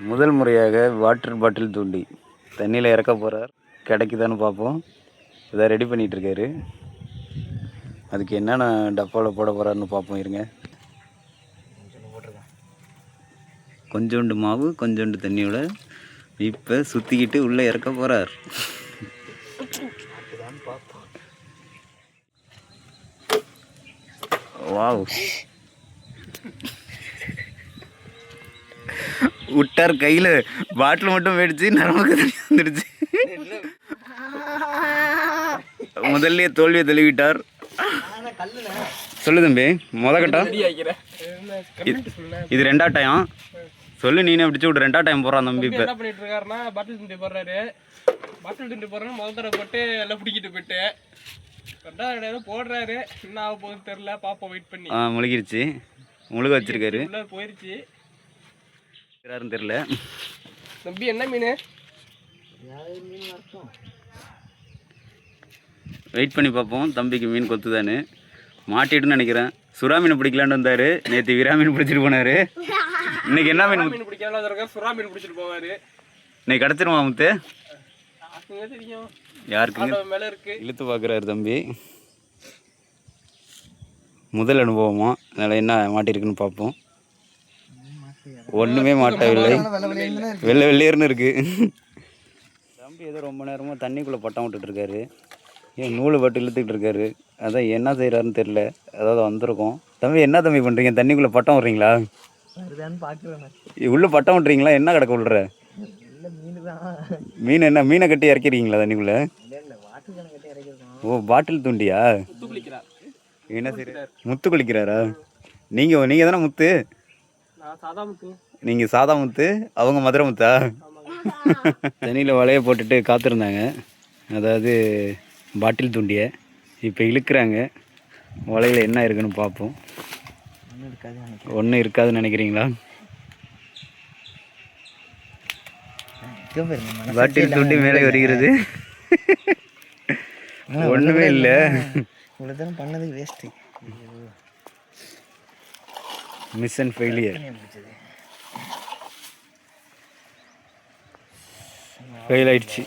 முதல் முறையாக water bottle தூண்டி தண்ணியில் இறக்க போகிறார். கிடைக்குதான்னு பார்ப்போம். இதை ரெடி பண்ணிகிட்டு இருக்காரு. அதுக்கு என்னென்ன டப்பாவில் போட போகிறாருன்னு பார்ப்போம். இருங்க. கொஞ்சோண்டு மாவு கொஞ்சோண்டு தண்ணியோட இப்போ சுற்றிக்கிட்டு உள்ளே இறக்க போகிறார். வாவ், விட்டார். கையில் பாட்டில் மட்டும் போயிடுச்சு, நரம்புக்கு தண்ணி வந்துடுச்சு. முதல்ல தோல்வியை தழுவிட்டார். சொல்லு தம்பி, கட்டம் இது ரெண்டாட்டம். சொல்லு, நீனே பிடிச்சி விட்டு ரெண்டாட்டம் போடுறான் தம்பி. இப்போ என்ன பண்ணிட்டு இருக்காருன்னா பாட்டில் துண்டி போடுறாரு. பாட்டில் துண்டி போடுறோம் முதல் தடவை போட்டு எல்லாம் பிடிக்கிட்டு போயிட்டு ரெண்டாவது இடம் போடுறாரு. என்ன ஆக போகுதுன்னு தெரியல, பாப்பா வெயிட் பண்ணி. முழுகிருச்சு, முழுக வச்சிருக்காரு. போயிருச்சு தெரியல. தம்பி என்ன மீன்? வெயிட் பண்ணி பார்ப்போம் தம்பிக்கு மீன் கொத்துதானு. மாட்டிட்டுன்னு நினைக்கிறேன். சுறா மீன் பிடிக்கலான்னு வந்தார். நேற்று விரா மீன் பிடிச்சிட்டு போனார். இன்னைக்கு என்ன மீன் பிடிக்கலாம்? சுறா மீன் பிடிச்சிட்டு போவார். இன்னைக்கு கிடச்சிருமா முத்து? தெரியும் யாருக்கு மேலே இருக்கு. இழுத்து பார்க்குறாரு தம்பி. முதல் அனுபவமா, அதனால் என்ன மாட்டிருக்குன்னு பார்ப்போம். ஒன்றுமே மாட்டவில்லை, வெள்ளை வெள்ளையர்னு இருக்கு. தம்பி ஏதோ ரொம்ப நேரமாக தண்ணிக்குள்ளே பட்டம் விட்டுட்ருக்காரு. ஏன் நூலை பட்டு இழுத்துக்கிட்டு இருக்காரு. அதான் என்ன செய்கிறாருன்னு தெரில. அதாவது வந்திருக்கோம். தம்பி என்ன தம்பி பண்ணுறீங்க? தண்ணிக்குள்ளே பட்டம் விட்றீங்களா? உள்ளே பட்டம் விட்றீங்களா? என்ன கிடக்க விட்ற மீன்? என்ன மீனை கட்டி இறக்கிறீங்களா தண்ணிக்குள்ளே? ஓ, பாட்டில் தூண்டியா? என்ன செய்ய முத்து குளிக்கிறாரா? நீங்கள் தானே முத்து? நீங்கள் சாதா முத்து, அவங்க மதுரை முத்தா? தண்ணியில் வலையை போட்டுட்டு காத்திருந்தாங்க. அதாவது பாட்டில் தூண்டிய இப்போ இழுக்கிறாங்க. வலையில் என்ன இருக்குன்னு பார்ப்போம். ஒன்றும் இருக்காதுன்னு நினைக்கிறீங்களா? பாட்டில் தூண்டி மேலே வருகிறது. ஒன்றுமே இல்லை. பண்ணது வேஸ்ட்டு. Mission failure. ஃபெயில் ஆயிடுச்சு.